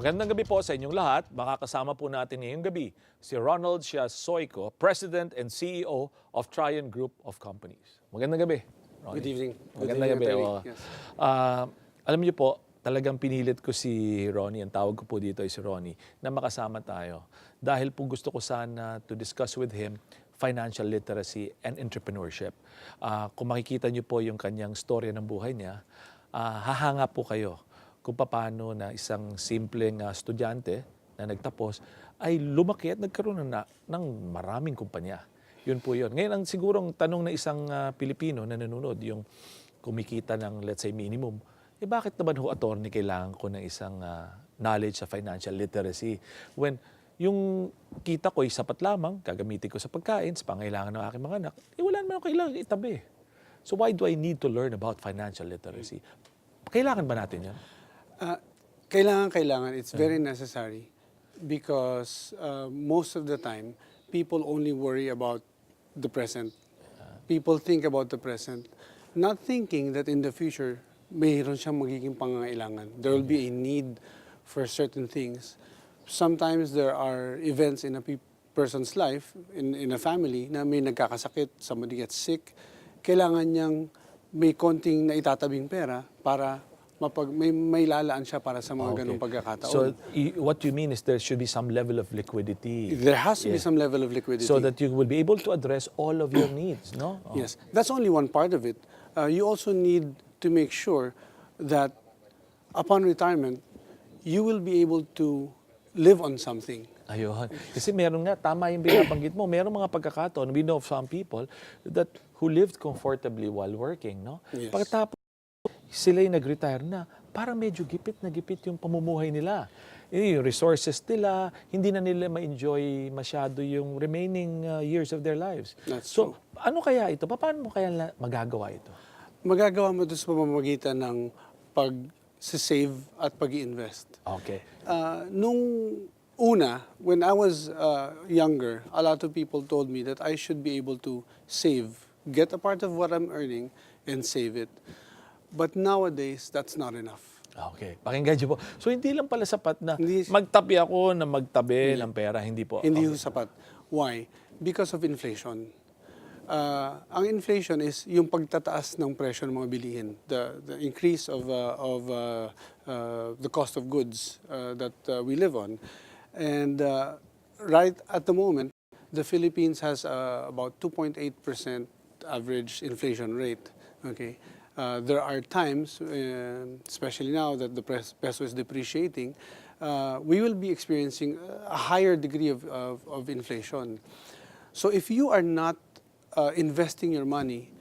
Magandang gabi po sa inyong lahat. Makakasama po natin ngayong gabi si Ronald Soyko, President and CEO of Trian Group of Companies. Magandang gabi, Ronnie. Good evening. Magandang gabi. Yes. Alam niyo po, talagang pinilit ko si Ronnie, ang tawag ko po dito ay si Ronnie, na makasama tayo. Dahil po gusto ko sana to discuss with him financial literacy and entrepreneurship. Kung makikita niyo po yung kanyang storya ng buhay niya, hahanga po kayo kung paano na isang simpleng estudyante na nagtapos ay lumaki at nagkaroon ng maraming kumpanya. Yun po yun. Ngayon, ang sigurong tanong na isang Pilipino na nanonood, yung kumikita ng, let's say, minimum, bakit naman ho, attorney, kailangan ko ng isang knowledge sa financial literacy? When yung kita ko ay sapat lamang, gagamitin ko sa pagkain, sa pangailangan ng aking mga anak, wala naman ako kailangan itabi. So why do I need to learn about financial literacy? Kailangan ba natin yan? Kailangan. It's very necessary because most of the time, people only worry about the present. People think about the present, not thinking that in the future, mayroon siyang magiging pangangailangan. There will be a need for certain things. Sometimes there are events in a person's life, in a family, na may nagkakasakit, somebody gets sick, kailangan niyang may konting na itatabing pera para may lalaan siya para sa mga ganong pagkakataon. So, what you mean is there should be some level of liquidity. There has to be some level of liquidity. So that you will be able to address all of your needs, no? Yes. That's only one part of it. You also need to make sure that upon retirement, you will be able to live on something. Ayun. Kasi meron nga, tama yung binabanggit mo, meron mga pagkakataon, we know of some people that who lived comfortably while working, no? Yes. Pagkatapos, sila'y nag-retire na, parang medyo gipit na gipit yung pamumuhay nila. Yung resources nila, hindi na nila ma-enjoy masyado yung remaining years of their lives. That's so, true. ano kaya ito? Paano mo kaya magagawa ito? Magagawa mo ito sa pamamagitan ng pag-save at pag-invest. Okay. Nung una, when I was younger, a lot of people told me that I should be able to save, get a part of what I'm earning, and save it. But nowadays, that's not enough. Okay. Pakinggan niyo po. So, hindi lang pala sapat na Hindi- magtabi ako na magtabi ng pera. Hindi po. Hindi Okay. ho sapat. Why? Because of inflation. Ang inflation is yung pagtataas ng presyo ng mga bilihin, the increase of the cost of goods that we live on. And right at the moment, the Philippines has about 2.8% average inflation rate. Okay. There are times, especially now that the peso is depreciating, we will be experiencing a higher degree of inflation. So if you are not investing your money,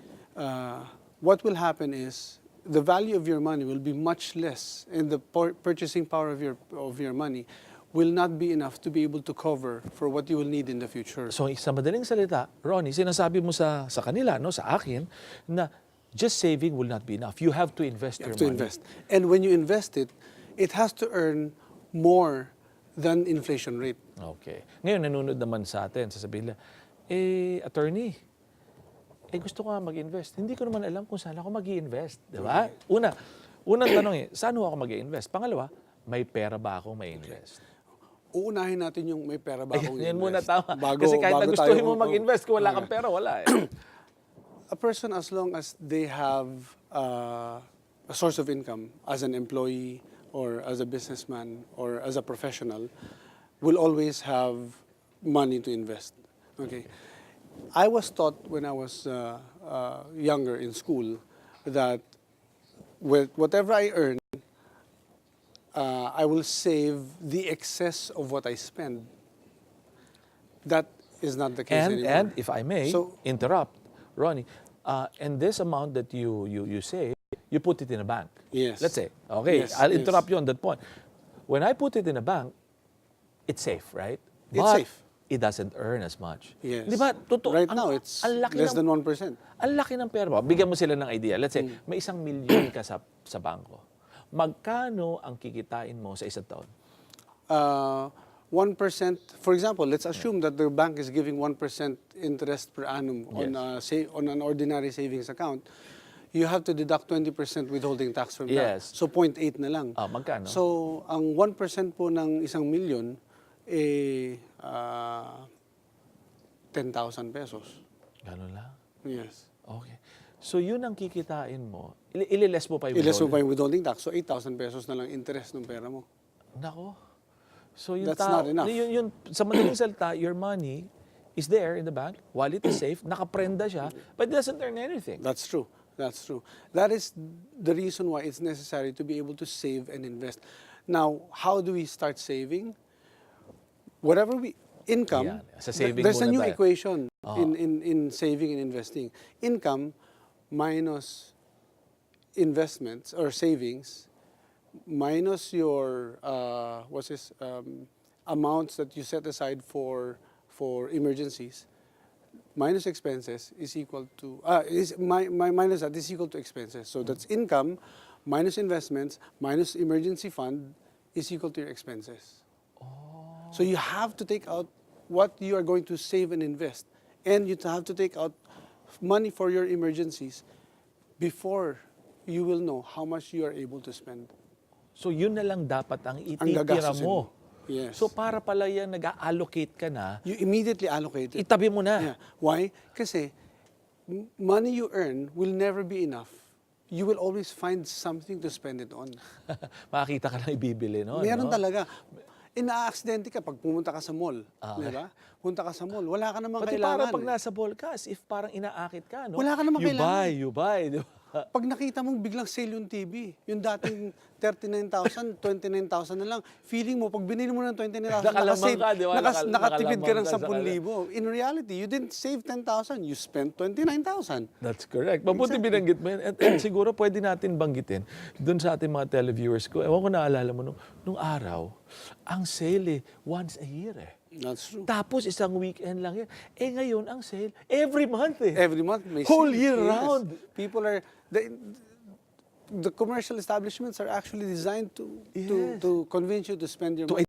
what will happen is the value of your money will be much less, and the purchasing power of your money will not be enough to be able to cover for what you will need in the future. So, sa madaling salita, Ronnie, sinasabi mo sa kanila, no, sa akin, na just saving will not be enough. You have to invest You your have to money. invest. And when you invest it, it has to earn more than inflation rate. Okay. Ngayon, nanonood naman sa atin, sasabihin nila, attorney, gusto ko nga mag-invest. Hindi ko naman alam kung saan ako mag-i-invest. Di ba? Unang tanong saan ako mag-i-invest? Pangalawa, may pera ba akong may-invest? Uunahin natin yung may pera ba akong Yan invest. muna, tama. Bago- Kasi kahit bago nagustuhin tayo- mo mag-invest, kung wala kang pera, wala eh. A person, as long as they have a source of income as an employee or as a businessman or as a professional, will always have money to invest. Okay. I was taught when I was younger in school that with whatever I earn, I will save the excess of what I spend. That is not the case anymore. And if I may So- interrupt, Ronnie, and this amount that you save, you put it in a bank. Yes. Let's say, okay, Yes, I'll yes. interrupt you on that point. When I put it in a bank, it's safe, right? It's But safe. it doesn't earn as much. Yes. Di ba? Totoo. Right now, it's ang laki less ng, than 1%. Ang laki ng pera mo. Bigyan mo sila ng idea. Let's say, may 1,000,000 ka sa bangko. Magkano ang kikitain mo sa isang taon? 1%, for example, let's assume that the bank is giving 1% interest per annum on an ordinary savings account. you have to deduct 20% withholding tax from that. Yes. So 0.8 na lang. Magkano? So ang 1% po ng 1,000,000 10,000 pesos. Gano'n lang? Yes. Okay. So yun ang kikitain mo. Ililess mo pa yung Iles mo pa withholding? yung withholding tax. So 8,000 pesos na lang interest ng pera mo. Nako. So yung That's not enough. sa madaling salita, your money is there in the bank, wallet is safe, nakaprenda siya, but it doesn't earn anything. That's true. That's true. That is the reason why it's necessary to be able to save and invest. Now, how do we start saving? Whatever we income, Yan. Sa saving there's a muna new tayo. equation in saving and investing. Income minus investments or savings minus your amounts that you set aside for emergencies minus expenses is equal to minus that is equal to expenses. So that's income minus investments minus emergency fund is equal to your expenses. So you have to take out what you are going to save and invest, and you have to take out money for your emergencies before you will know how much you are able to spend. So yun na lang dapat ang Ang ititira gagastusin mo. Yes. So para pala yan nag-allocate ka na, You immediately allocate it. itabi mo na. Yeah. Why? Kasi money you earn will never be enough. You will always find something to spend it on. Makakita ka lang ibibili, no? Meron no? talaga. Ina-aksidente ka pag pumunta ka sa mall. Di ba? Punta ka sa mall, wala ka namang Pati kailangan. parang pag nasa ball ka, as if parang inaakit ka, no? Wala ka namang kailangan. You buy, di ba? Pag nakita mong biglang sale yung TV, yung dating 39,000, 29,000 na lang, feeling mo, pag binili mo ng 29,000, Nakalambang ka, di ba? nakatipid ka ng Nakalambang ka sa 10,000. In reality, you didn't save 10,000, you spent 29,000. That's correct. Mabuti binanggit mo yan. At siguro pwede natin banggitin doon sa ating mga televiewers ko. Ewan ko naalala mo, nung araw, ang sale once a year That's true. Tapos isang weekend lang yan. Ngayon ang sale, every month Every month may Whole sale. year Yes. round. People are, the commercial establishments are actually designed to convince you to spend your money.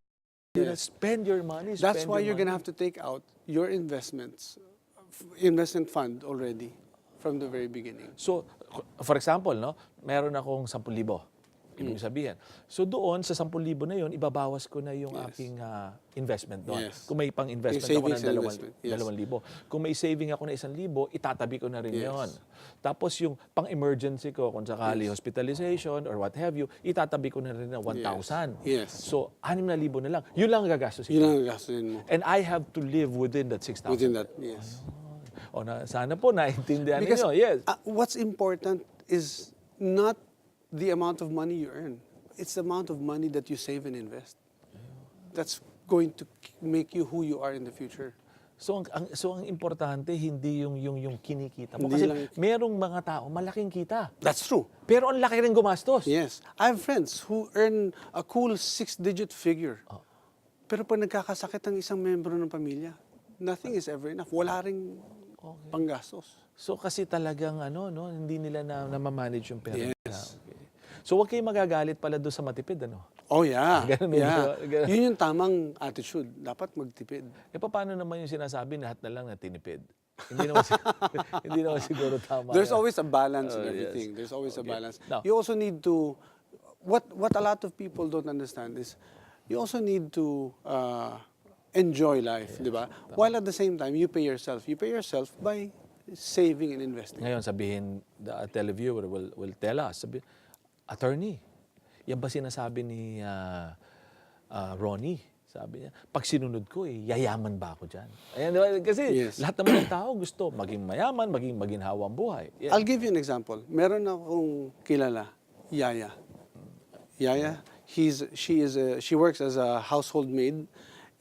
Spend your money. That's spend why your you're going to money. have to take out your investment fund already from the very beginning. So, for example, no, meron akong 10,000. Ibig sabihin. So doon, sa 10,000 na yun, ibabawas ko na yung aking investment doon. Yes. Kung may pang-investment Yung ako ng savings and investment. Yes. 2,000. Kung may saving ako na 1,000, itatabi ko na rin yun. Tapos yung pang-emergency ko, kung sakali hospitalization or what have you, itatabi ko na rin na 1,000. Yes. So, 6,000 na lang. Yun lang ang gagastusin. Yun ang gastusin mo. And I have to live within that 6,000. Within that, yes. Sana po naintindihan Because ninyo. Yes. what's important is not the amount of money you earn. It's the amount of money that you save and invest. That's going to make you who you are in the future. So ang importante hindi yung kinikita mo Hindi kasi lang. merong mga tao malaking kita. That's true. Pero ang laki rin gumastos. Yes. I have friends who earn a cool 6-digit figure. Pero pag nagkakasakit ang isang membro ng pamilya, nothing is ever enough. Wala ring panggastos. So kasi talagang hindi nila na ma-manage yung pera. Yes. nila. Okay. So huwag kayong magagalit pala doon sa matipid, Oh yeah. Ganun Yeah. ganun. Yun yung tamang attitude. Dapat magtipid. Paano naman yung sinasabi lahat na lang na tinipid? Hindi naman, hindi naman siguro tama. There's yan. always a balance in Oh, everything. yes. There's always a balance. Now- You also need to, what a lot of people don't understand is, you also need to enjoy life, di ba? While at the same time, you pay yourself. You pay yourself by saving and investing. Ngayon sabihin, the televiewer will tell us, attorney, yan ba sinasabi ni Ronnie? Sabi niya, pag sinunod ko, yayaman ba ako dyan? Ayan, di ba? Kasi Yes. lahat naman ng tao gusto maging mayaman, maging maginhawang buhay. Yeah. I'll give you an example. Meron akong kilala, Yaya. Yaya, she works as a household maid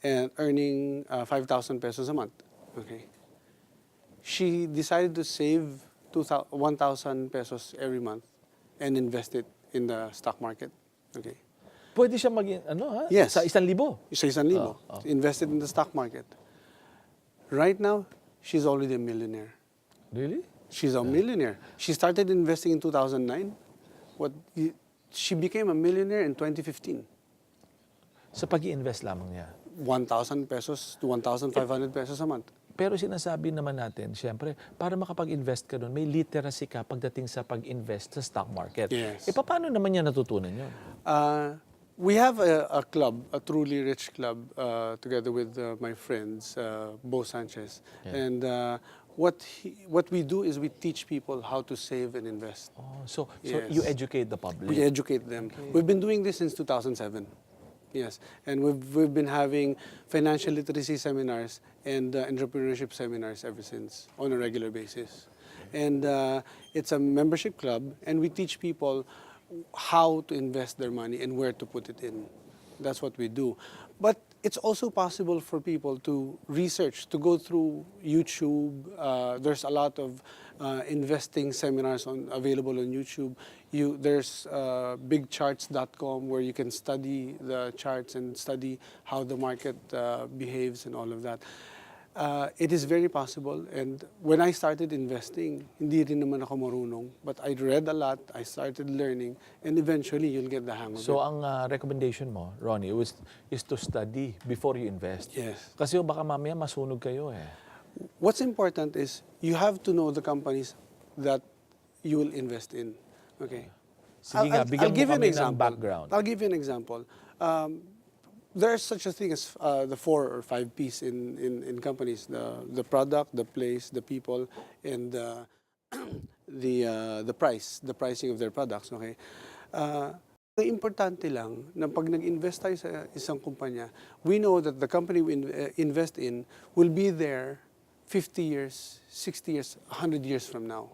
and earning 5,000 pesos a month. Okay. She decided to save 1,000 pesos every month and invest it in the stock market. Okay. Pwede siya maging, Yes. sa 1,000. Sa 1,000. Invested in the stock market. Right now, she's already a millionaire. Really? She's a millionaire. She started investing in 2009. She became a millionaire in 2015. Sa pag-i-invest lamang niya. 1,000 pesos to 1,500 pesos a month. Pero sinasabi naman natin, siyempre, para makapag-invest ka doon, may literacy ka pagdating sa pag-invest sa stock market. Yes. Paano naman niya natutunan yun? We have a club, a truly rich club, together with my friends, Bo Sanchez. Yeah. And what we do is we teach people how to save and invest. Oh, so Yes. you educate the public. We educate them. We've been doing this since 2007. Yes, and we've been having financial literacy seminars and entrepreneurship seminars ever since on a regular basis. And it's a membership club, and we teach people how to invest their money and where to put it in. That's what we do. But it's also possible for people to research, to go through YouTube. There's a lot of investing seminars available on YouTube. There's bigcharts.com where you can study the charts and study how the market behaves and all of that. It is very possible, and when I started investing, hindi rin naman ako marunong, but I read a lot, I started learning, and eventually you'll get the hang of So it. ang recommendation mo, Ronnie, is to study before you invest. Yes. Kasi baka mamaya masunog kayo eh. What's important is you have to know the companies that you will invest in. Okay. Sige nga, bigyan mo give you an kami ng example. background. I'll give you an example. There's such a thing as the 4 or 5 P's in companies: the product, the place, the people, and the price, the pricing of their products. Okay. Ang importante lang na pag nag-invest tayo sa isang kumpanya, we know that the company we invest in will be there 50 years, 60 years, 100 years from now.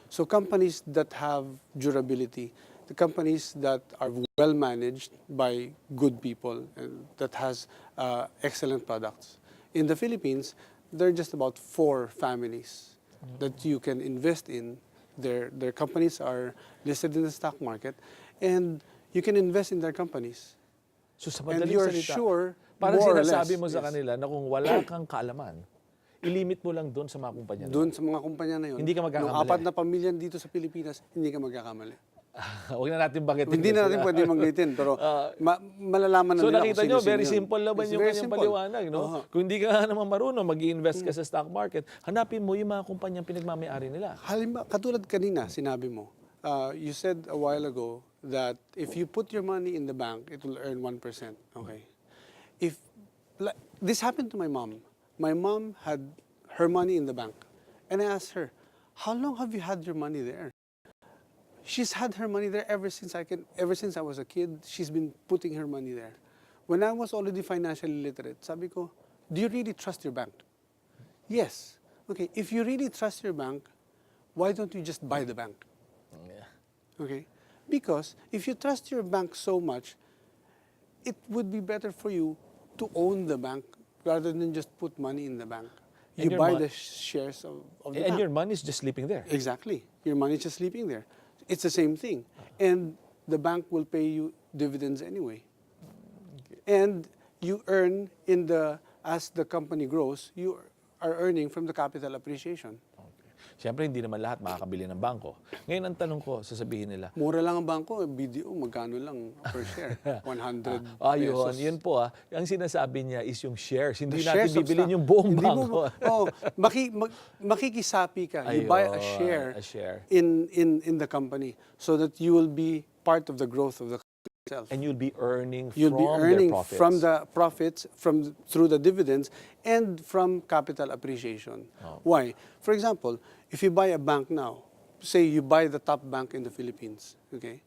So companies that have durability, the companies that are well managed by good people and that has excellent products. In the Philippines, there are just about 4 families that you can invest in. Their companies are listed in the stock market, and you can invest in their companies. So sa And madaling you're salita, sure, parang more or sinasabi less, mo sa yes, kanila na kung wala kang kaalaman, ilimit mo lang doon sa mga kumpanya na. doon sa mga kumpanya na yun, Hindi ka magkakamali. nung 4 na pamilya dito sa Pilipinas, hindi ka magkakamali. Huwag na natin banggitin. Hindi na natin sila. pwede manggitin, pero malalaman na So nila nakita kung nyo, sino-sino very yun. simple naman It's yung very kanyang simple. paliwanag. No? Oo. Kung hindi ka naman marunong, mag-i-invest ka sa stock market, hanapin mo yung mga kumpanyang pinagmamayari nila. Halimbawa, katulad kanina, sinabi mo, you said a while ago that if you put your money in the bank, it will earn 1%. Okay. This happened to my mom. My mom had her money in the bank. And I asked her, how long have you had your money there? She's had her money there ever since I was a kid. She's been putting her money there. When I was already financially literate, sabi ko, do you really trust your bank? Yes. Okay, if you really trust your bank, why don't you just buy the bank? Okay? Because if you trust your bank so much, it would be better for you to own the bank rather than just put money in the bank. And You your buy mon- the shares of the And bank. your money is just sleeping there. Exactly. Your money is just sleeping there. It's the same thing. And the bank will pay you dividends anyway. And you earn as the company grows, you are earning from the capital appreciation. Siyempre, hindi naman lahat makakabili ng bangko. Ngayon, ang tanong ko, sasabihin nila, Mura lang ang bangko, BDO, magkano lang per share? 100 ayun, pesos. yun po ang sinasabi niya is yung shares. Hindi The natin shares of bibilin stock. yung buong Hindi bangko. Makikisapi ka. You buy a Ayun, share, a share. in the company so that you will be part of the growth of the company itself. And you'll be earning You'll from be earning their profits. from the profits through the dividends and from capital appreciation. Oh. Why? For example, if you buy a bank now, say you buy the top bank in the Philippines, okay?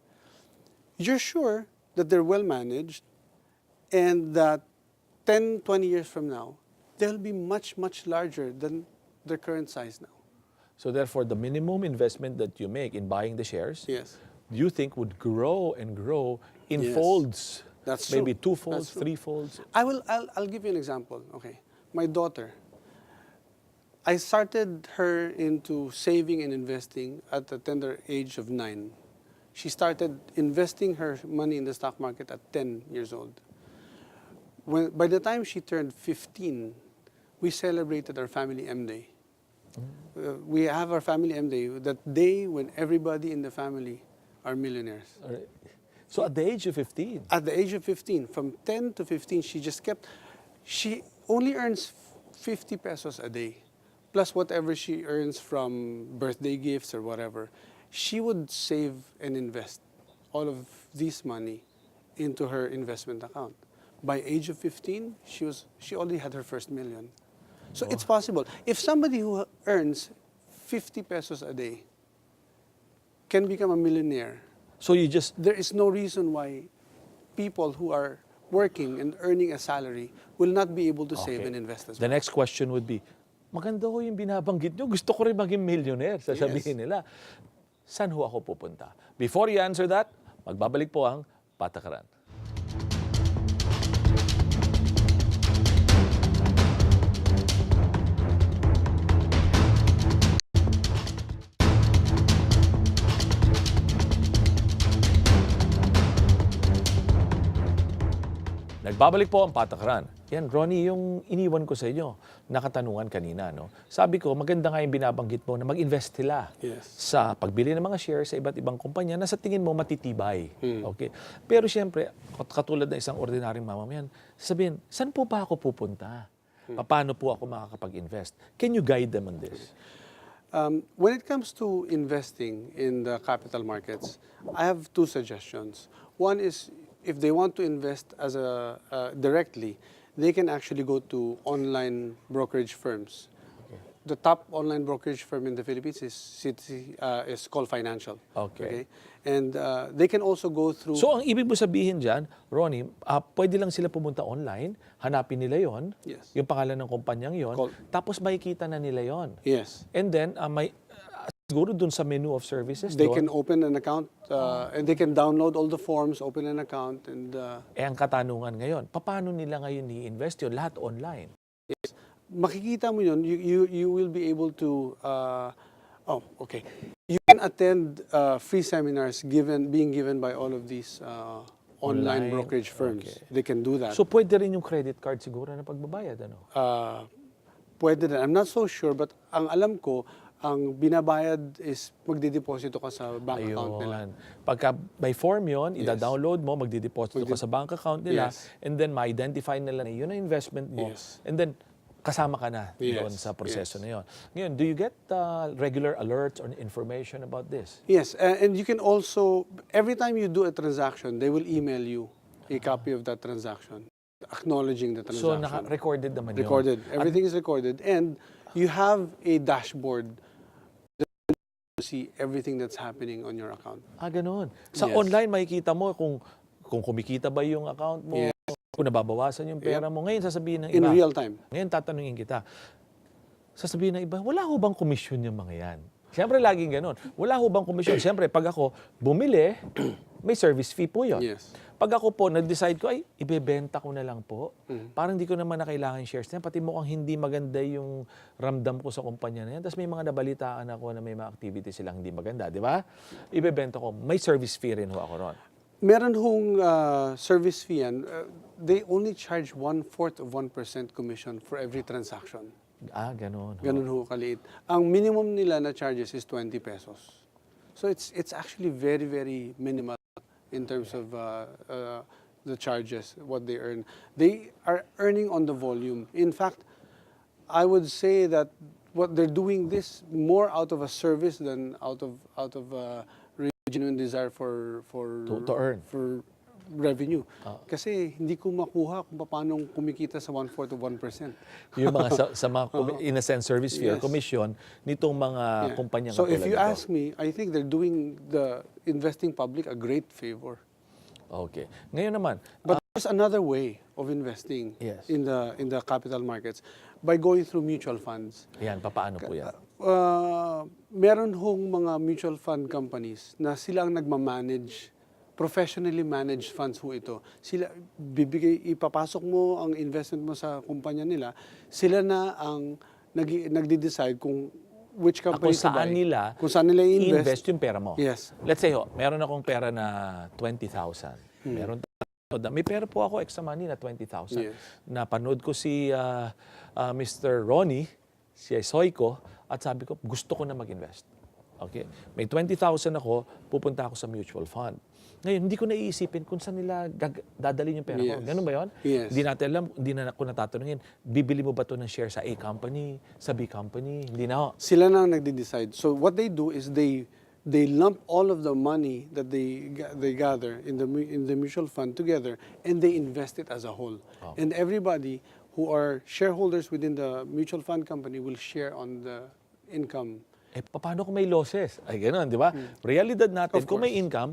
You're sure that they're well managed and that 10, 20 years from now, they'll be much, much larger than their current size now. So therefore, the minimum investment that you make in buying the shares, Yes. you think would grow and grow in Yes. folds. That's Maybe true. 2 folds, That's true. 3 folds. I'll give you an example. Okay, my daughter. I started her into saving and investing at the tender age of 9. She started investing her money in the stock market at 10 years old. By the time she turned 15, we celebrated our family M Day. We have our family M Day, that day when everybody in the family are millionaires. Alright. So at the age of 15, At the age of 15, from 10 to 15, she only earns 50 pesos a day. plus whatever she earns from birthday gifts or whatever, she would save and invest all of this money into her investment account. By age of 15, she already had her first million. So it's possible. If somebody who earns 50 pesos a day can become a millionaire, So you just, there is no reason why people who are working and earning a salary will not be able to save Okay. and invest as The well. next question would be, maganda ho yung binabanggit nyo. Gusto ko rin maging millionaire. Sasabihin Yes. nila, saan ho ako pupunta? Before you answer that, magbabalik po ang Patakaran. Nagbabalik po ang Patakaran. Yan, Ronnie, yung iniwan ko sa inyo, nakatanungan kanina, no? Sabi ko, maganda nga yung binabanggit mo na mag-invest sila Yes. sa pagbili ng mga shares sa iba't ibang kumpanya na sa tingin mo matitibay. Okay? Pero siyempre, katulad ng isang ordinaryong mamamayan, sabihin, saan po ba ako pupunta? Paano po ako makakapag-invest? Can you guide them on this? When it comes to investing in the capital markets, I have two suggestions. One is if they want to invest as directly, they can actually go to online brokerage firms. The top online brokerage firm in the Philippines is called Financial. Okay. And they can also go through. So, ang ibig mo sabihin dyan, Ronnie, pwede lang sila pumunta online, hanapin nila yon, Yes. yung pangalan ng kumpanyang yon, tapos makikita na nila yon. Yes. And then, siguro dun sa menu of services They doon, can open an account and they can download all the forms, open an account, and ang katanungan ngayon, paano nila ngayon i-invest yun? Lahat online. makikita mo yun. You will be able to. Okay. You can attend free seminars being given by all of these online brokerage firms. Okay. They can do that. So, pwede rin yung credit card siguro na pagbabayad, ano? Pwede din. I'm not so sure, but ang alam ko, ang binabayad is magdideposito ka sa bank account nila. Ayun. Pagka by form yon, Yes. ida-download mo, magdideposito ka sa bank account nila, Yes. and then ma-identify nila na yun ang investment mo, Yes. and then kasama ka na Yes. doon sa proseso Yes. na yon. Ngayon, do you get regular alerts or information about this? Yes, and you can also, every time you do a transaction, they will email you a copy of that transaction, acknowledging the So, transaction. recorded naman yun. Recorded. Everything is recorded. And you have a dashboard that to see everything that's happening on your account. Ganun. Sa Yes. online, makikita mo kung kumikita ba yung account mo, Yes. kung nababawasan yung pera mo. Ngayon, sasabihin ng In iba. real time. Ngayon, tatanungin kita. Sasabihin ng iba, wala ho bang komisyon yung mga yan? Siyempre, laging ganun. Wala ho bang komisyon? Siyempre, pag ako bumili, may service fee po yun. Yes. Pag ako po, nag-decide ko, ay, ibebenta ko na lang po. Parang hindi ko naman na kailangan yung shares na yan. Pati mukhang hindi maganda yung ramdam ko sa kumpanya na yan. Tapos may mga nabalitaan ako na may mga activities silang hindi maganda. Di ba? Ibebenta ko. May service fee rin ho ako ron. Meron hong service fee yan. They only charge 1/4 of 1% commission for every transaction. Ganun. Ganun ho kaliit. Ang minimum nila na charges is 20 pesos. So it's actually very, very minimal in terms of the charges, what they earn. They are earning on the volume. In fact, I would say that what they're doing this more out of a service than out of genuine desire for To earn. for revenue. Kasi hindi ko makuha kung paano kumikita sa 1/4 of 1%. Yung mga sa mga in a sense service fee or Yes. commission nitong mga Yeah. kumpanya So if katulad you nito. ask me, I think they're doing the investing public a great favor. Okay. Ngayon naman, But there's another way of investing Yes. in the capital markets by going through mutual funds. yan, papaano po yan? Meron hong mga mutual fund companies na sila ang nagmamanage, professionally managed funds ho ito. Sila, ipapasok mo ang investment mo sa kumpanya nila, sila na ang nagde-decide kung which company Kung saan nila kung saan nila i-invest i-invest. yung pera mo. Yes. Let's say, meron akong pera na 20,000. Meron may pera po ako extra money na 20,000. Yes. Napanood ko si Mr. Ronnie, si Soy ko, at sabi ko, gusto ko na mag-invest. Okay? May 20,000 ako, pupunta ako sa mutual fund. Ngayon, hindi ko naiisipin kung saan nila dadalhin yung pera ko. Yes. Ganun ba yun? Yes. Hindi natin alam, hindi na ako natatanungin, bibili mo ba ito ng share sa A company, sa B company? Hindi na ako. Sila na ang nagde-decide. So what they do is they lump all of the money that they gather in the mutual fund together, and they invest it as a whole. Oh. And everybody who are shareholders within the mutual fund company will share on the income. Eh, paano kung may losses? Ay, gano'n, di ba? Realidad natin, Of kung may course. income,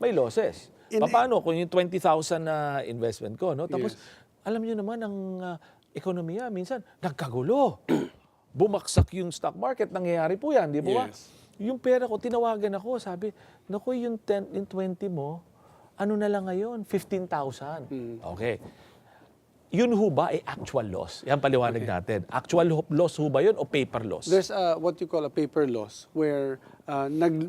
may losses. In- Paano kung yung 20,000 na investment ko, no? Tapos, Yes. alam niyo naman, ang ekonomiya, minsan, nagkagulo. Bumaksak yung stock market, nangyayari po yan, di ba? Yes. Yung pera ko, tinawagan ako, sabi, naku, yung 10, yung 20 mo, ano na lang ngayon? 15,000. Okay. Yun ho ba ay actual loss? Yan paliwanag natin. Actual loss ho ba yun o paper loss? There's what you call a paper loss where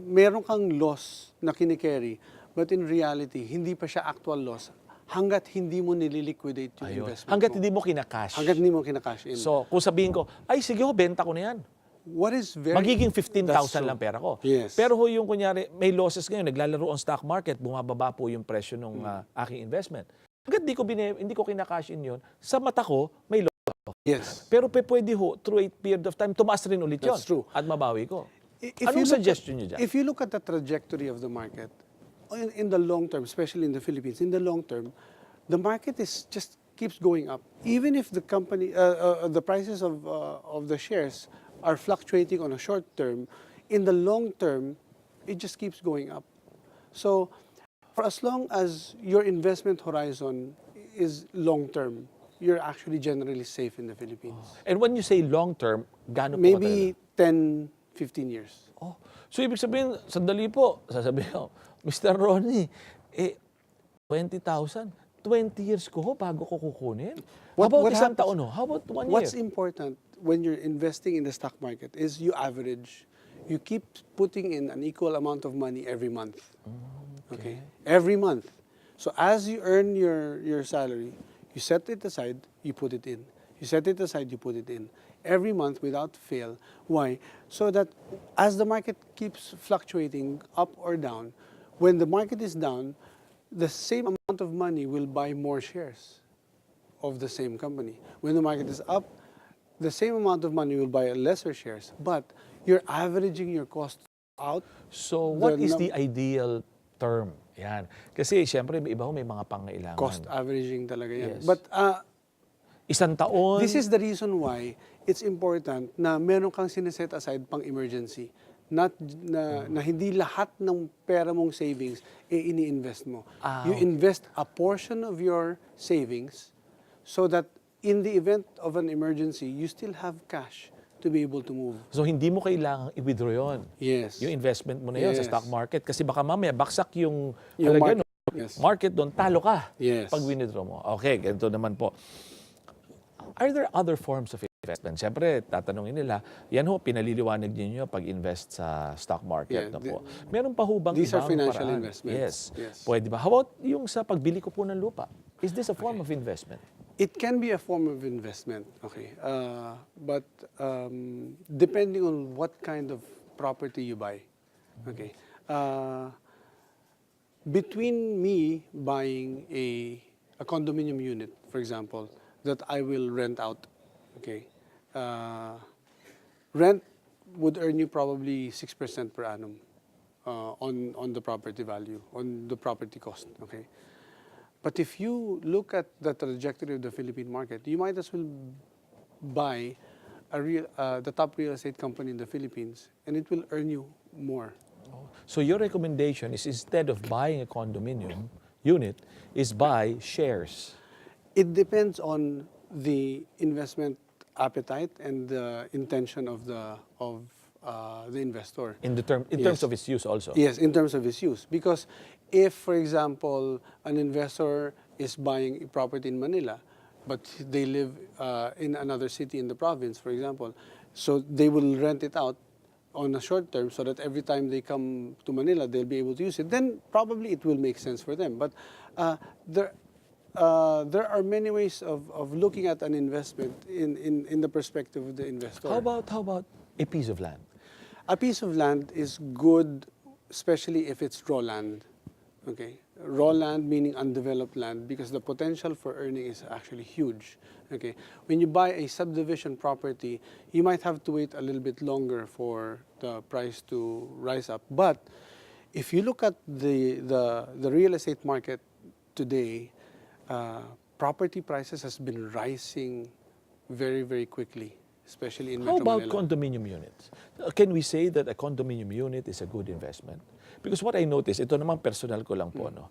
meron kang loss na kinikerry, but in reality, hindi pa siya actual loss hanggat hindi mo nililiquidate yung Ayun. investment Hanggat mo. hindi mo kinakash. Hanggat hindi mo kinakash in. So, kung sabihin ko, ay sige ho, benta ko na yan. What is very... Magiging That's 15,000 true. lang pera ko. Yes. Pero ho yung kunyari, may losses ngayon, naglalaro ang stock market, bumababa po yung presyo ng aking investment. Hanggat hindi ko kinakash in yun, sa mata ko, may loss. Yes. Pero pwede ho, through a period of time, tumaas rin ulit yun. That's true. At mabawi ko. If Anong you look suggestion niyo dyan? If you look at the trajectory of the market, in the long term, especially in the Philippines, in the long term, the market is just keeps going up. Even if the company, the prices of the shares are fluctuating on a short term, in the long term, it just keeps going up. So, for as long as your investment horizon is long term, you're actually generally safe in the Philippines. And when you say long term, gaano po Maybe 10, 15 years. Oh, so ibig sabihin, sandali po, sasabihin ko, Mr. Ronnie, 20,000, 20 years ko ho bago ko kukunin? How about isang taon ho? How about 1 year? What's important when you're investing in the stock market is you average. You keep putting in an equal amount of money every month. Okay? Every month. So as you earn your salary, you set it aside, you put it in. You set it aside, you put it in. Every month without fail. Why? So that as the market keeps fluctuating up or down, when the market is down, the same amount of money will buy more shares of the same company. When the market is up, the same amount of money will buy lesser shares, but you're averaging your cost out. So what is the ideal term? Yan. Kasi siyempre, may iba ho, may mga pangailangan. Cost averaging talaga yan. Yes. But Isang taon. this is the reason why it's important na meron kang sineset aside pang emergency. Not na hindi lahat ng pera mong savings ini-invest mo. You invest a portion of your savings so that in the event of an emergency, you still have cash to be able to move. So hindi mo kailangang i-withdraw yun. Yes. Yung investment mo na yun sa Yes. stock market. Kasi baka mamaya baksak yung Yung halaga Yes. market doon, talo ka Yes. pag withdraw mo. Okay, ganito naman po. Are there other forms of investment? Siyempre, tatanungin nila, yan ho, pinaliliwanag niyo pag-invest sa stock market. Yeah, na po. Meron pa ho bang these are ibang financial paraan? investments. Yes. Yes. Pwede ba? How about yung sa pagbili ko po ng lupa? Is this a form of investment? It can be a form of investment, okay. But depending on what kind of property you buy, okay. Between me buying a condominium unit, for example, that I will rent out, okay. Rent would earn you probably 6% per annum on the property value, on the property cost, okay. But if you look at the trajectory of the Philippine market, you might as well buy the top real estate company in the Philippines, and it will earn you more. So your recommendation is instead of buying a condominium unit, is buy shares. It depends on the investment appetite and the intention of the investor. In terms Yes. of its use also. Yes, in terms of its use. Because if, for example, an investor is buying a property in Manila, but they live in another city in the province, for example, so they will rent it out on a short term so that every time they come to Manila, they'll be able to use it, then probably it will make sense for them. But there are many ways of looking at an investment in the perspective of the investor. How about a piece of land? A piece of land is good, especially if it's raw land. Okay, raw land meaning undeveloped land, because the potential for earning is actually huge. Okay, when you buy a subdivision property, you might have to wait a little bit longer for the price to rise up. But if you look at the real estate market today, property prices has been rising very, very quickly, especially in How Metro about Manila. condominium units? Can we say that a condominium unit is a good investment? Because what I noticed, ito naman personal ko lang po, no?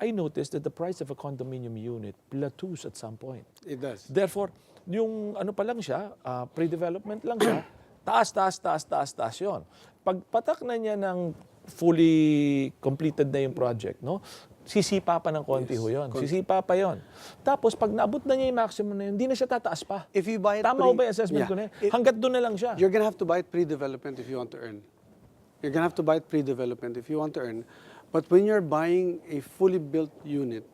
I noticed that the price of a condominium unit plateaus at some point. It does. Therefore, yung ano pa lang siya, pre-development lang siya, taas yun. Pagpatak na niya ng fully completed na yung project, no? Sisipa pa ng konti ho yun. Sisipa pa yun. Tapos, pag naabot na niya yung maximum na yun, hindi na siya tataas pa. If you buy it Tama ho ba yung assessment ko na yun? Hanggat doon na lang siya. You're gonna have to buy it pre-development if you want to earn. You're gonna have to buy it pre-development if you want to earn. But when you're buying a fully built unit,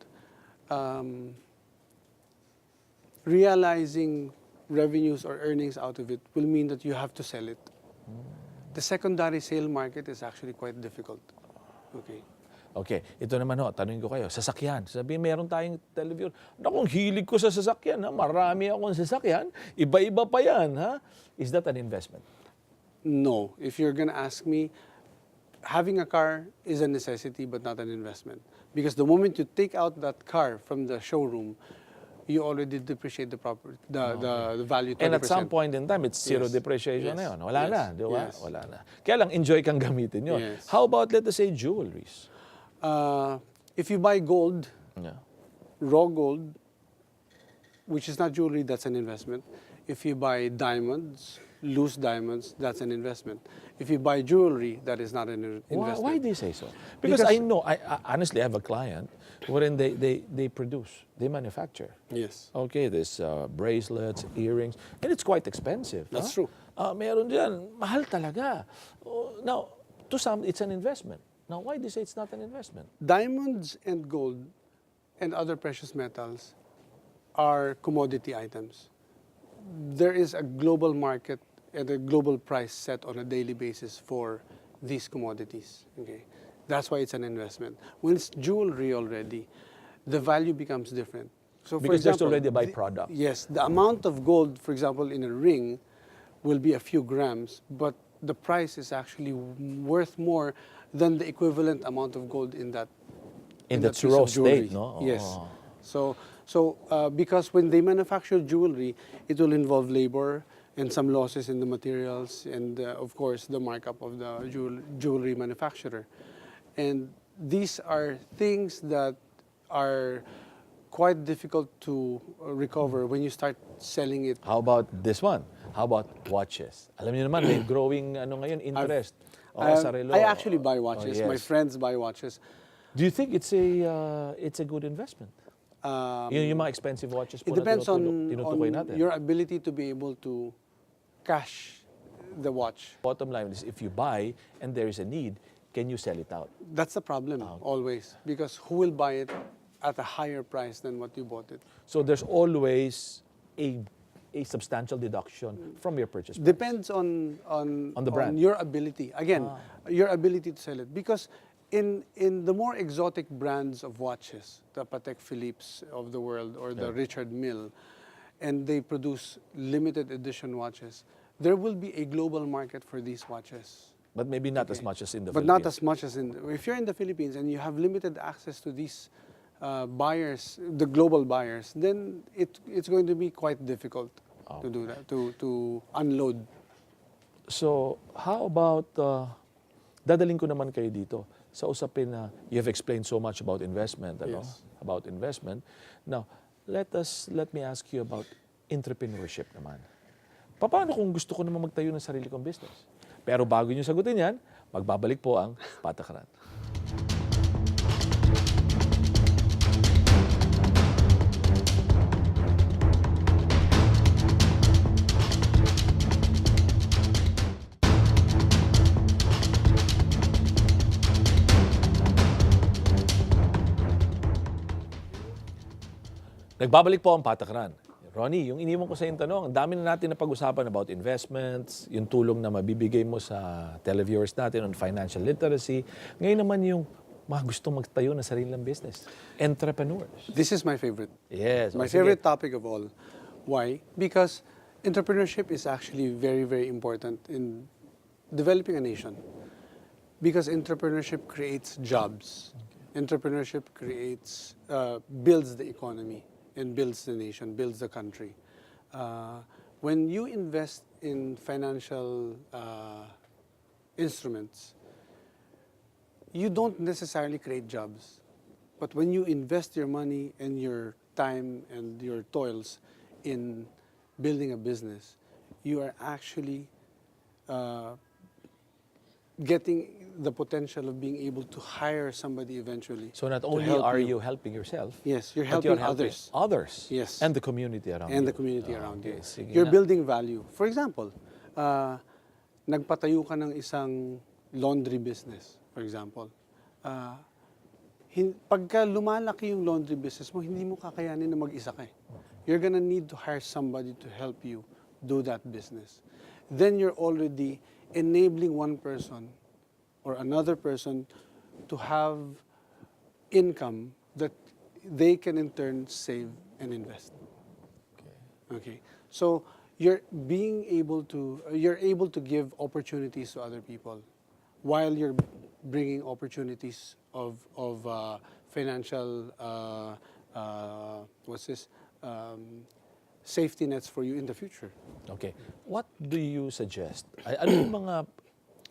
realizing revenues or earnings out of it will mean that you have to sell it. The secondary sale market is actually quite difficult. Okay. Okay, ito naman ho, tanungin ko kayo, sasakyan. Sabi, meron tayong television. Nakong hilig ko sa sasakyan, ha? Marami akong sasakyan. Iba-iba pa yan, ha? Is that an investment? No. If you're gonna ask me, having a car is a necessity but not an investment. Because the moment you take out that car from the showroom, you already depreciate the property, the value 20%. And at some point in time, it's zero Yes. depreciation na Yes. yun. Wala Yes. na, di ba? Yes. Wala na. Kaya lang, enjoy kang gamitin yun. Yes. How about, let us say, jewelries? If you buy gold, Yeah. raw gold, which is not jewelry, that's an investment. If you buy diamonds, loose diamonds, that's an investment. If you buy jewelry, that is not an investment. Why do you say so? Because I know, I honestly have a client wherein they produce, they manufacture. Yes. Okay, there's bracelets, earrings, and it's quite expensive. That's huh? true. Meron dyan, mahal talaga. Now, to some, it's an investment. Now, why do you say it's not an investment? Diamonds and gold and other precious metals are commodity items. There is a global market and a global price set on a daily basis for these commodities. Okay, that's why it's an investment. When it's jewelry already, the value becomes different. So, for Because there's example, already a byproduct. Yes, the amount of gold, for example, in a ring, will be a few grams, but the price is actually worth more than the equivalent amount of gold in that In that its piece raw of jewelry. state, no? Yes. Oh. So because when they manufacture jewelry, it will involve labor and some losses in the materials and, of course, the markup of the jewelry manufacturer. And these are things that are quite difficult to recover when you start selling it. How about this one? How about watches? Alam niyo naman, may growing ano ngayon, interest. Sa relo. I actually buy watches. Oh, yes. My friends buy watches. Do you think it's a good investment? Yung mga expensive watches po It depends na on tinutukoy natin. your ability to be able to cash the watch. Bottom line is, if you buy and there is a need, can you sell it out? That's the problem always, because who will buy it at a higher price than what you bought it? So there's always a substantial deduction from your purchase price. Depends on the brand. your ability. Again, your ability to sell it. Because in the more exotic brands of watches, the Patek Philippe's of the world or the Richard Mille, and they produce limited edition watches, there will be a global market for these watches. But maybe not as much as in the But Philippines. not as much as if you're in the Philippines and you have limited access to these buyers, the global buyers, then it's going to be quite difficult to do that, to unload. So, how about, dadaling ko naman kayo dito sa usapin na you have explained so much about investment, ano? Yes. About investment. Now, let me ask you about entrepreneurship naman. Paano kung gusto ko naman magtayo ng sarili kong business? Pero bago nyo sagutin yan, magbabalik po ang Patakaran. Nagbabalik po ang Patakaran. Ronnie, yung iniwan ko sa yung tanong, ang dami na natin na pag-usapan about investments, yung tulong na mabibigay mo sa televiewers natin on financial literacy. Ngayon naman yung mga gustong magtayo ng sariling business. Entrepreneurs. This is my favorite. Yes. My o sige. favorite topic of all. Why? Because entrepreneurship is actually very, very important in developing a nation. Because entrepreneurship creates jobs. Entrepreneurship creates, builds the economy and builds the nation, builds the country. When you invest in financial instruments, you don't necessarily create jobs. But when you invest your money and your time and your toils in building a business, you are actually getting the potential of being able to hire somebody eventually. So not to only help are you helping yourself, Yes, you're but helping you're helping others. others. Yes. And the community around you. And the community around you. Okay, sige You're nga. building value. For example, nagpatayo ka ng isang laundry business, for example. Pagka lumalaki yung laundry business mo, hindi mo kakayanin na mag-isa ka eh. You're gonna need to hire somebody to help you do that business. Then you're already enabling one person or another person to have income that they can in turn save and invest. Okay. So you're able to give opportunities to other people while you're bringing opportunities of financial safety nets for you in the future. Okay. What do you suggest? Ano yung mga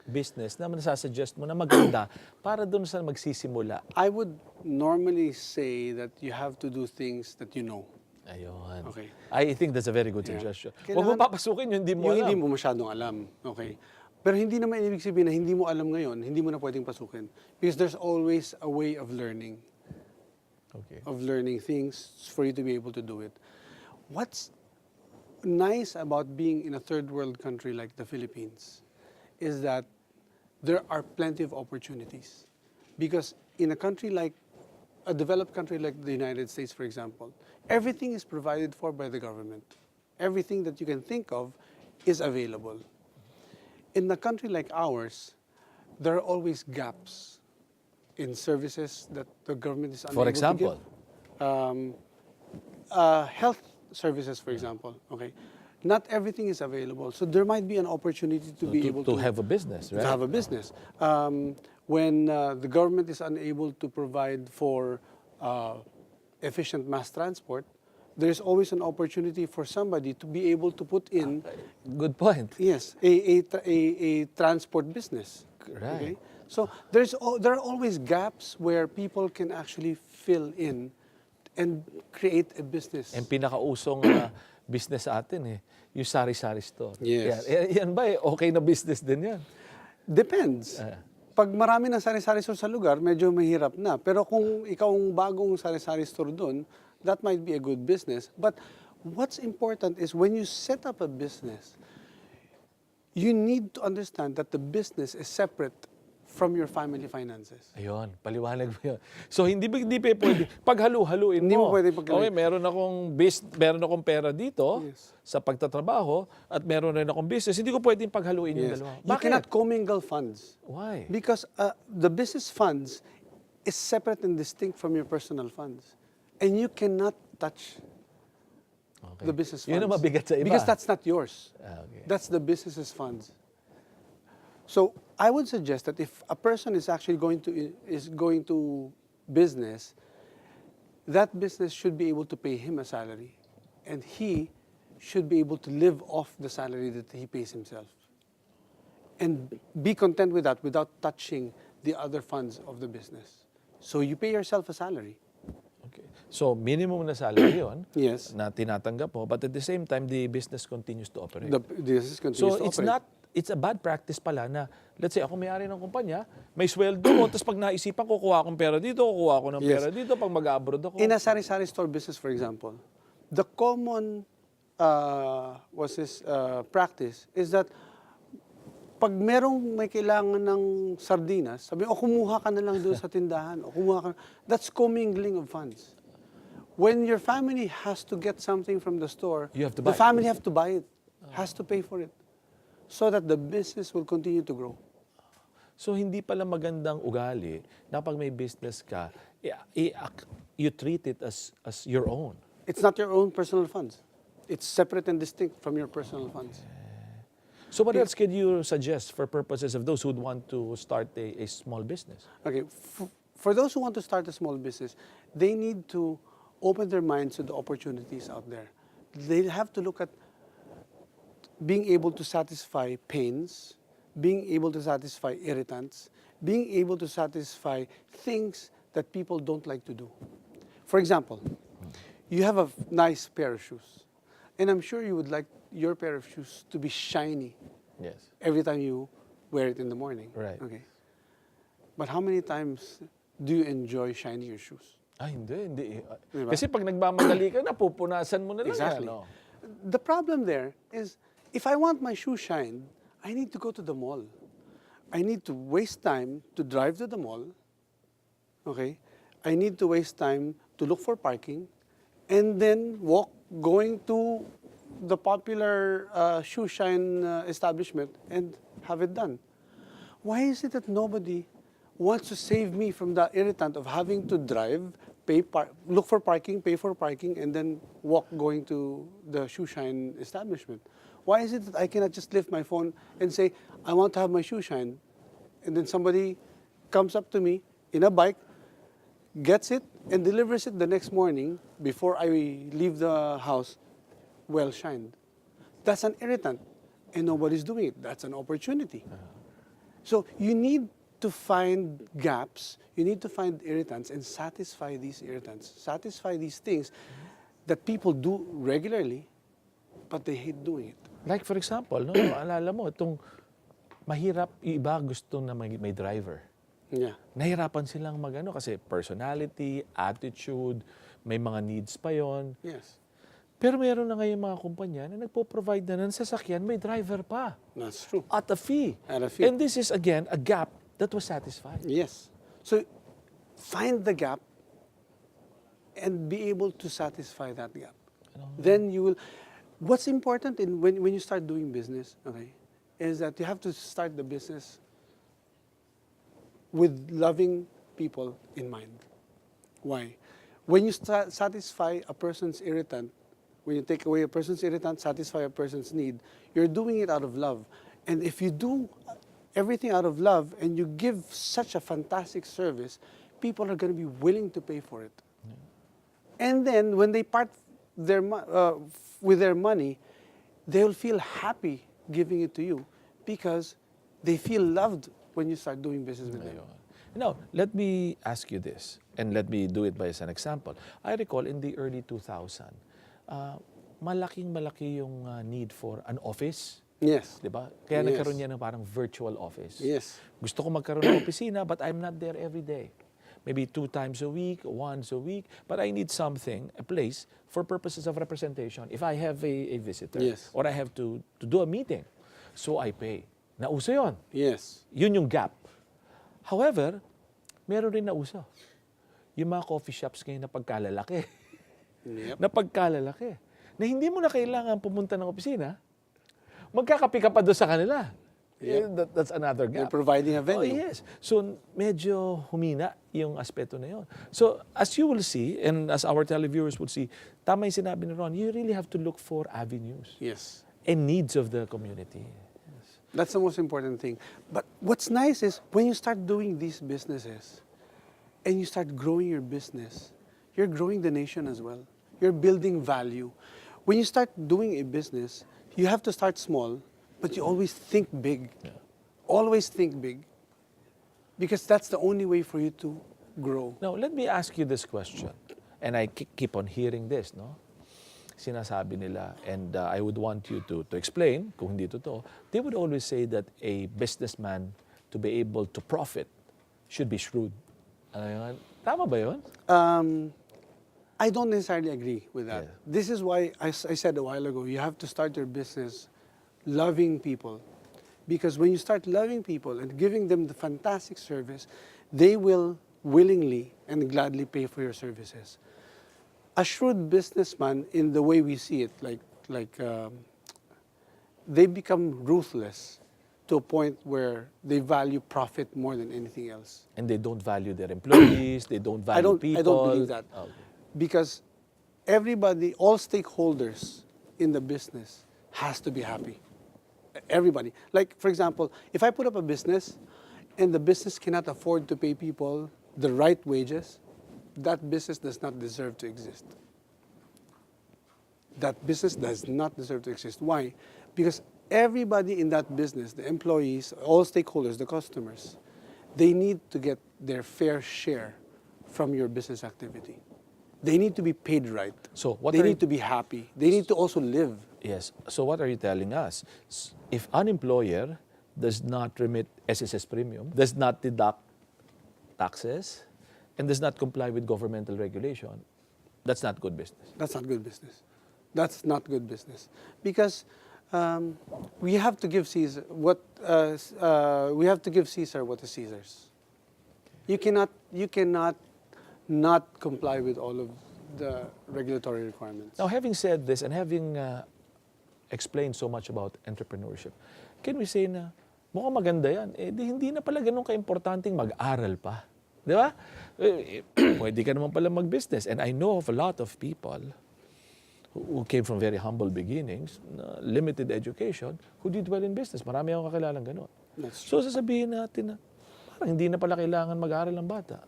business na nasasuggest mo na maganda para doon sa magsisimula? I would normally say that you have to do things that you know. Ayun. Okay. I think that's a very good Yeah. suggestion. Huwag mo Kailangan- papasukin yung hindi mo Yung alam. hindi mo masyadong alam. Okay. Pero hindi naman ibig sabihin na hindi mo alam ngayon, hindi mo na pwedeng pasukin. Because there's always a way of learning things for you to be able to do it. What's nice about being in a third world country like the Philippines is that there are plenty of opportunities. Because in a developed country like the United States, for example, everything is provided for by the government. Everything that you can think of is available. In a country like ours, there are always gaps in services that the government is unable For example? to give. Health services, for example. Okay, not everything is available, so there might be an opportunity to be able to have a business, right? to have a business. When the government is unable to provide for efficient mass transport, there's always an opportunity for somebody to be able to put in, Good point. yes, a transport business. Right. Okay? So there are always gaps where people can actually fill in and create a business. Ang pinakausong business sa atin yung sari-sari store. Yes. Yan ba okay na business din yan? Depends. Pag marami ng sari-sari store sa lugar, medyo mahirap na. Pero kung ikaw ang bagong sari-sari store doon, that might be a good business. But what's important is when you set up a business, you need to understand that the business is separate from your family finances. Ayun, paliwanag mo yun. So, hindi pwede, paghalu-haluin mo. Hindi mo pwede paghaluin. Okay, meron akong pera dito Yes. sa pagtatrabaho at meron rin akong business. Hindi ko pwedeng paghaluin yung Yes. dalawa. You cannot commingle funds. Why? Because the business funds is separate and distinct from your personal funds. And you cannot touch Okay. the business funds. Yun ang mabigat sa iba. Because that's not yours. Okay. That's the business's funds. So I would suggest that if a person is actually going to business, that business should be able to pay him a salary, and he should be able to live off the salary that he pays himself, and be content with that without touching the other funds of the business. So you pay yourself a salary. Okay. So, minimum na salary yun Yes. na tinatanggap mo, but at the same time, the business continues to operate. The business continues So, to operate. it's a bad practice pala na, let's say, ako may-ari ng kumpanya, may sweldo ko, tapos pag naisipan ko, kuha akong pera dito, kuha ako ng Yes. pera dito, pag mag-abroad ako. In a sari-sari store business, for example, the common practice is that pag merong may kailangan ng sardinas, sabi, kumuha ka na lang doon sa tindahan, o kumuha ka. That's commingling of funds. When your family has to get something from the store, You have to the buy it. family have to buy it, has to pay for it, so that the business will continue to grow. So hindi pala magandang ugali na pag may business ka, you treat it as your own. It's not your own personal funds. It's separate and distinct from your personal funds. So what else could you suggest for purposes of those who would want to start a small business? Okay, for those who want to start a small business, they need to open their minds to the opportunities out there. They have to look at being able to satisfy pains, being able to satisfy irritants, being able to satisfy things that people don't like to do. For example, you have a nice pair of shoes, and I'm sure you would like your pair of shoes to be shiny Yes. every time you wear it in the morning. Right. Okay. But how many times do you enjoy shining your shoes? Hindi. Diba? Kasi pag nagmamadali ka na, pupunasan mo na lang Exactly. yan. No? The problem there is, if I want my shoe shined, I need to go to the mall. I need to waste time to drive to the mall. Okay? I need to waste time to look for parking and then walk going to the popular shoe shine establishment and have it done. Why is it that nobody wants to save me from the irritant of having to drive, look for parking, pay for parking, and then walk going to the shoe shine establishment? Why is it that I cannot just lift my phone and say, I want to have my shoe shine, and then somebody comes up to me in a bike, gets it, and delivers it the next morning before I leave the house, well shined? That's an irritant, and nobody's doing it. That's an opportunity. So you need to find gaps, you need to find irritants and satisfy these irritants, satisfy these things that people do regularly, but they hate doing it. Like for example, no, alala mo, itong mahirap, iba gusto na may driver. Yeah. Nahirapan silang magano kasi personality, attitude, may mga needs pa yon. Yes. Pero meron na ngayon mga kumpanya na nagpo-provide na ng sasakyan, may driver pa. That's true. At a fee. At a fee. And this is again a gap that was satisfied. Yes. So find the gap and be able to satisfy that gap. Then you will. What's important when you start doing business, okay, is that you have to start the business with loving people in mind. Why? When you satisfy a person's irritant, when you take away a person's irritant, satisfy a person's need, you're doing it out of love. And if you do everything out of love and you give such a fantastic service, people are going to be willing to pay for it. And then when they part with their money, they'll feel happy giving it to you because they feel loved when you start doing business with them. Now, let me ask you this, and let me do it by as an example. I recall in the early 2000, malaki yung need for an office. Yes. Diba? Kaya Yes. nagkaroon niya ng parang virtual office. Yes. Gusto ko magkaroon ng opisina, but I'm not there every day. Maybe 2 times a week, once a week, but I need something, a place, for purposes of representation. If I have a visitor, Yes. or I have to do a meeting, so I pay. Nauso yun. Yes. Yun yung gap. However, meron rin nauso. Yung mga coffee shops ngayon na pagkalalaki. Yep. Na pagkalalaki. Na hindi mo na kailangan pumunta ng opisina, magkakapi ka pa doon sa kanila. Yep. That's another They're gap. providing a Oh, venue. yes. So, medyo humina yung aspeto na yun. So, as you will see, and as our televiewers will see, tama yung sinabi ni Ron, you really have to look for avenues Yes. and needs of the community. That's the most important thing. But what's nice is when you start doing these businesses and you start growing your business, you're growing the nation as well. You're building value. When you start doing a business, you have to start small, but you always think big. Yeah. Always think big. Because that's the only way for you to grow. Now, let me ask you this question. And I keep on hearing this, no? Sinasabi nila, and I would want you to explain, kung hindi totoo, they would always say that a businessman, to be able to profit, should be shrewd. Ano yun? Tama ba yun? I don't necessarily agree with that. Yeah. This is why I said a while ago, you have to start your business loving people. Because when you start loving people and giving them the fantastic service, they will willingly and gladly pay for your services. a shrewd businessman, in the way we see it, they become ruthless to a point where they value profit more than anything else. And they don't value their employees, they don't value people. I don't believe that. Okay. Because everybody, all stakeholders in the business has to be happy. Everybody. Like, for example, if I put up a business and the business cannot afford to pay people the right wages, that business does not deserve to exist. That business does not deserve to exist. Why? Because everybody in that business, the employees, all stakeholders, the customers, they need to get their fair share from your business activity. They need to be paid right. So what they are need you- to be happy. They need to also live. Yes. So what are you telling us? If an employer does not remit SSS premium, does not deduct taxes, and does not comply with governmental regulation, that's not good business. That's not good business. That's not good business. Because we have to give Caesar what is Caesar's. You cannot not comply with all of the regulatory requirements. Now, having said this and having explained so much about entrepreneurship, can we say na mukhang maganda yan, hindi na pala ganun ka-importanting mag-aral pa. Di ba? Pwede ka naman pala mag-business. And I know of a lot of people who came from very humble beginnings, limited education, who did well in business. Marami akong kakilalang ganun. That's So sasabihin natin na parang hindi na pala kailangan mag-aral ng bata.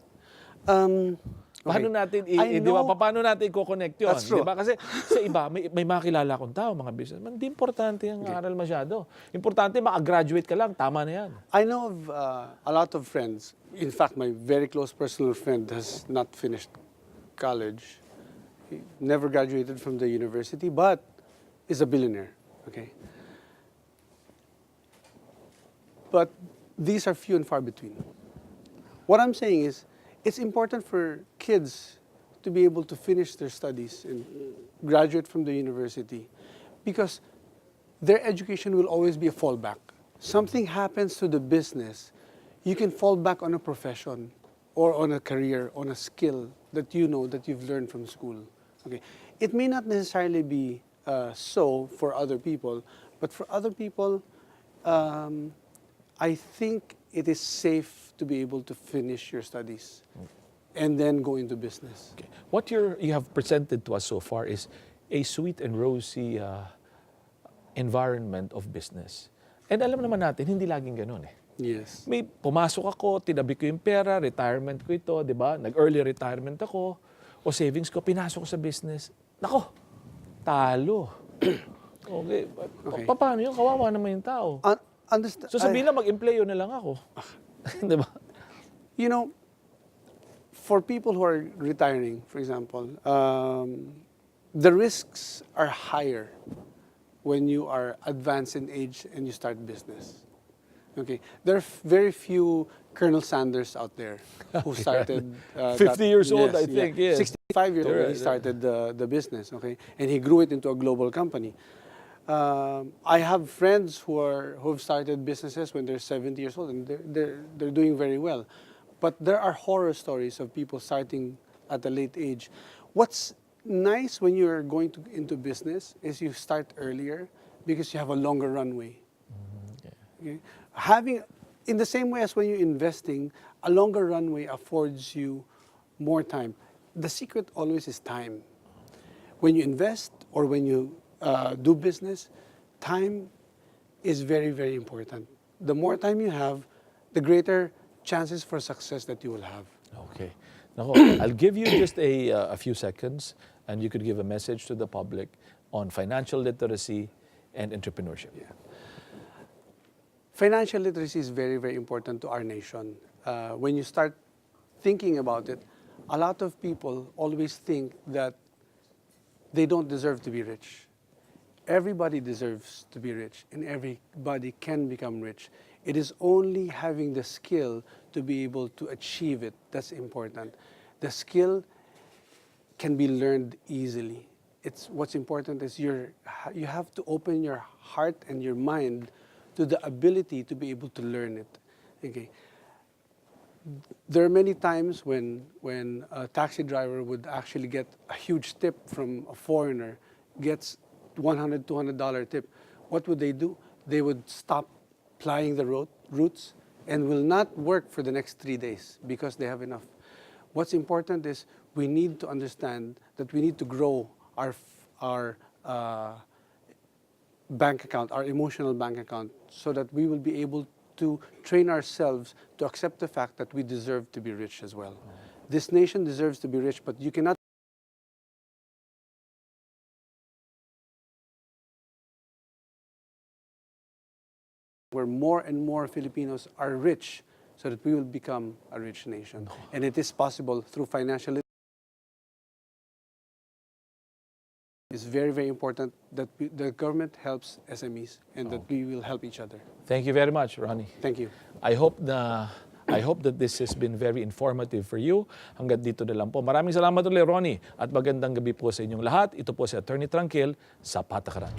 Paano natin di ba? Paano natin i-connect 'yon? That's true. Di ba? Kasi sa iba may makilala akong tao, mga businessman, hindi importante ang aral masyado. Importante maka-graduate ka lang, tama na 'yan. I know of a lot of friends. In fact, my very close personal friend has not finished college. He never graduated from the university, but is a billionaire. Okay. But these are few and far between. What I'm saying is, it's important for kids to be able to finish their studies and graduate from the university, because their education will always be a fallback. Something happens to the business, you can fall back on a profession or on a career, on a skill that you know that you've learned from school. Okay, it may not necessarily be so for other people, but for other people, I think it is safe to be able to finish your studies and then go into business. Okay. What you have presented to us so far is a sweet and rosy environment of business. And alam naman natin, hindi laging ganun eh. Yes. May pumasok ako, tinabi ko yung pera, retirement ko ito, di ba? Nag-early retirement ako, o savings ko, pinasok ko sa business. Nako, talo. Okay. Okay. Paano yun? Kawawa naman yung tao. So sabihin na mag-employo na lang ako. Di ba? You know, for people who are retiring, for example, the risks are higher when you are advanced in age and you start business. Okay, there are very few Colonel Sanders out there who started 50 years old, I think, yes. 65 years old when he Right. started the business. Okay, and he grew it into a global company. I have friends who have started businesses when they're 70 years old, and they're doing very well. But there are horror stories of people starting at a late age. What's nice when you're going into business is you start earlier because you have a longer runway. Okay? Having, in the same way as when you're investing, a longer runway affords you more time. The secret always is time. When you invest or when you do business, time is very, very important. The more time you have, the greater chances for success that you will have. Okay. Nako, I'll give you just a few seconds and you could give a message to the public on financial literacy and entrepreneurship. Yeah. Financial literacy is very, very important to our nation. When you start thinking about it, a lot of people always think that they don't deserve to be rich. Everybody deserves to be rich, and everybody can become rich. It is only having the skill to be able to achieve it that's important. The skill can be learned easily. What's important is you have to open your heart and your mind to the ability to be able to learn it. Okay. There are many times when a taxi driver would actually get a huge tip from a foreigner, gets $100, $200 tip. What would they do? They would stop plying the routes and will not work for the next 3 days because they have enough. What's important is we need to understand that we need to grow our bank account, our emotional bank account, so that we will be able to train ourselves to accept the fact that we deserve to be rich as well. This nation deserves to be rich, but you cannot where more and more Filipinos are rich so that we will become a rich nation. And it is possible through financial literacy. It's very, very important that the government helps SMEs and that we will help each other. Thank you very much, Ronnie. Thank you. I hope that this has been very informative for you. Hanggang dito na lang po. Maraming salamat ulit, Ronnie. At magandang gabi po sa inyong lahat. Ito po si Attorney Tranquil sa Patakaran.